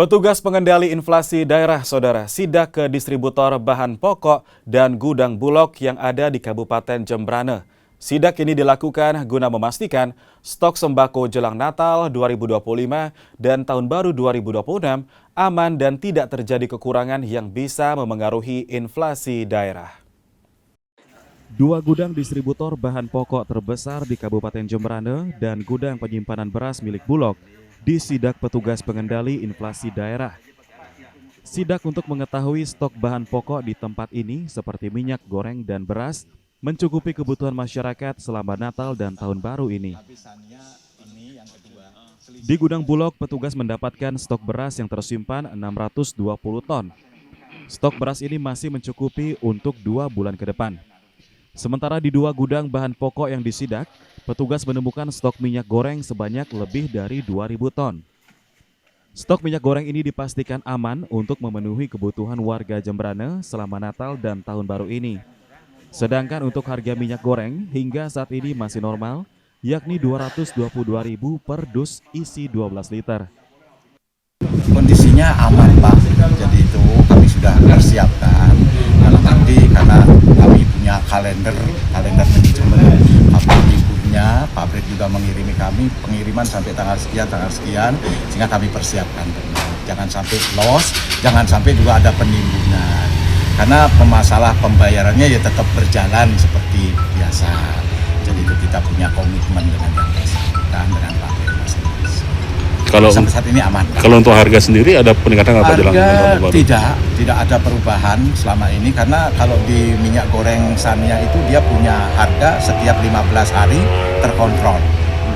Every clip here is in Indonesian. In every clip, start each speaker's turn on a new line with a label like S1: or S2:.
S1: Petugas pengendali inflasi daerah saudara sidak ke distributor bahan pokok dan gudang Bulog yang ada di Kabupaten Jembrane. Sidak ini dilakukan guna memastikan stok sembako jelang Natal 2025 dan Tahun Baru 2026 aman dan tidak terjadi kekurangan yang bisa memengaruhi inflasi daerah. Dua gudang distributor bahan pokok terbesar di Kabupaten Jembrane dan gudang penyimpanan beras milik Bulog disidak petugas pengendali inflasi daerah. Sidak untuk mengetahui stok bahan pokok di tempat ini seperti minyak goreng dan beras mencukupi kebutuhan masyarakat selama Natal dan Tahun Baru ini. Di gudang Bulog, petugas mendapatkan stok beras yang tersimpan 620 ton. Stok beras ini masih mencukupi untuk 2 bulan ke depan. Sementara di dua gudang bahan pokok yang disidak, petugas menemukan stok minyak goreng sebanyak lebih dari 2.000 ton. Stok minyak goreng ini dipastikan aman untuk memenuhi kebutuhan warga Jembrane selama Natal dan Tahun Baru ini. Sedangkan untuk harga minyak goreng hingga saat ini masih normal, yakni Rp222.000 per dus isi 12 liter.
S2: Kondisinya aman Pak, jadi itu kami sudah persiapkan dalam arti karena kami punya kalender manajemen kapan liburnya, pabrik juga mengirimi kami pengiriman sampai tanggal sekian, sehingga kami persiapkan. Jangan sampai loss, jangan sampai juga ada penimbunan, karena masalah pembayarannya ya tetap berjalan seperti biasa. Jadi itu kita punya komitmen dengan yang bersangkutan, dengan pabrik masing-masing.
S3: Kalau
S2: sampai saat ini aman.
S3: Kalau untuk harga sendiri ada peningkatan apa jelang Tahun Baru?
S2: Tidak ada perubahan selama ini, karena kalau di minyak goreng Sania itu dia punya harga setiap 15 hari terkontrol.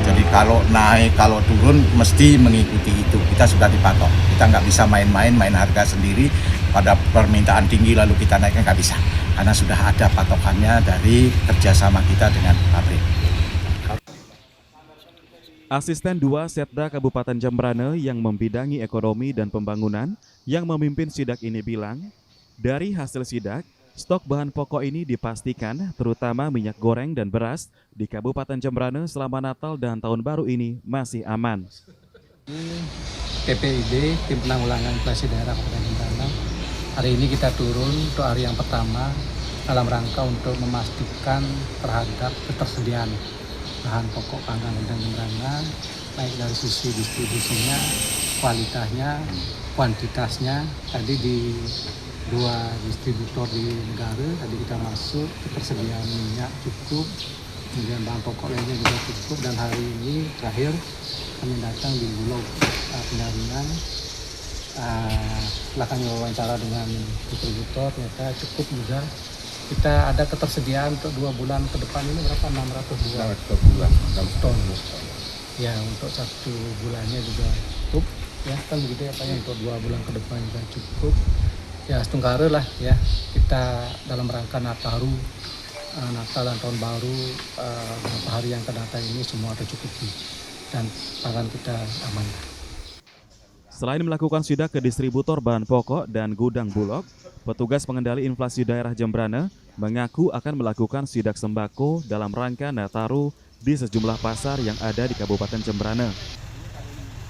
S2: Jadi kalau naik, kalau turun mesti mengikuti itu. Kita sudah dipatok. Kita nggak bisa main harga sendiri pada permintaan tinggi lalu kita naikkan, nggak bisa. Karena sudah ada patokannya dari kerjasama kita dengan pabrik.
S1: Asisten 2 Setda Kabupaten Jembrane yang membidangi ekonomi dan pembangunan yang memimpin sidak ini bilang, dari hasil sidak, stok bahan pokok ini dipastikan terutama minyak goreng dan beras di Kabupaten Jembrane selama Natal dan Tahun Baru ini masih aman.
S4: TPID, Tim Penanggulangan Inflasi Daerah Kabupaten Jembrane, hari ini kita turun untuk hari yang pertama dalam rangka untuk memastikan terhadap ketersediaan bahan pokok pangan dan Jembrane, baik dari sisi distribusinya, kualitasnya, kuantitasnya. Tadi di dua distributor di negara, tadi kita masuk, ketersediaan minyak cukup, kemudian bahan pokok lainnya juga cukup, dan hari ini terakhir kami datang di Bulog penyaringan. Setelah kami wawancara dengan distributor, ternyata cukup juga. Kita ada ketersediaan untuk 2 bulan ke depan ini berapa? 600 ton. Ya, untuk 1 bulannya juga cukup. Ya, kan begitu ya Pak, ya, untuk 2 bulan ke depan juga cukup. Ya, setengkara lah ya. Kita dalam rangka Natal dan Tahun Baru, beberapa hari yang akan datang ini semua tercukupi dan pangan kita aman.
S1: Selain melakukan sidak ke distributor bahan pokok dan gudang Bulog, petugas pengendali inflasi daerah Jembrane mengaku akan melakukan sidak sembako dalam rangka Nataru di sejumlah pasar yang ada di Kabupaten Jembrane.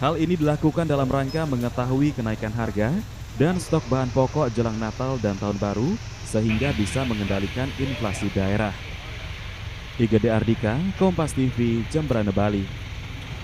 S1: Hal ini dilakukan dalam rangka mengetahui kenaikan harga dan stok bahan pokok jelang Natal dan Tahun Baru sehingga bisa mengendalikan inflasi daerah. Igede Ardika, Kompas TV, Jembrane, Bali.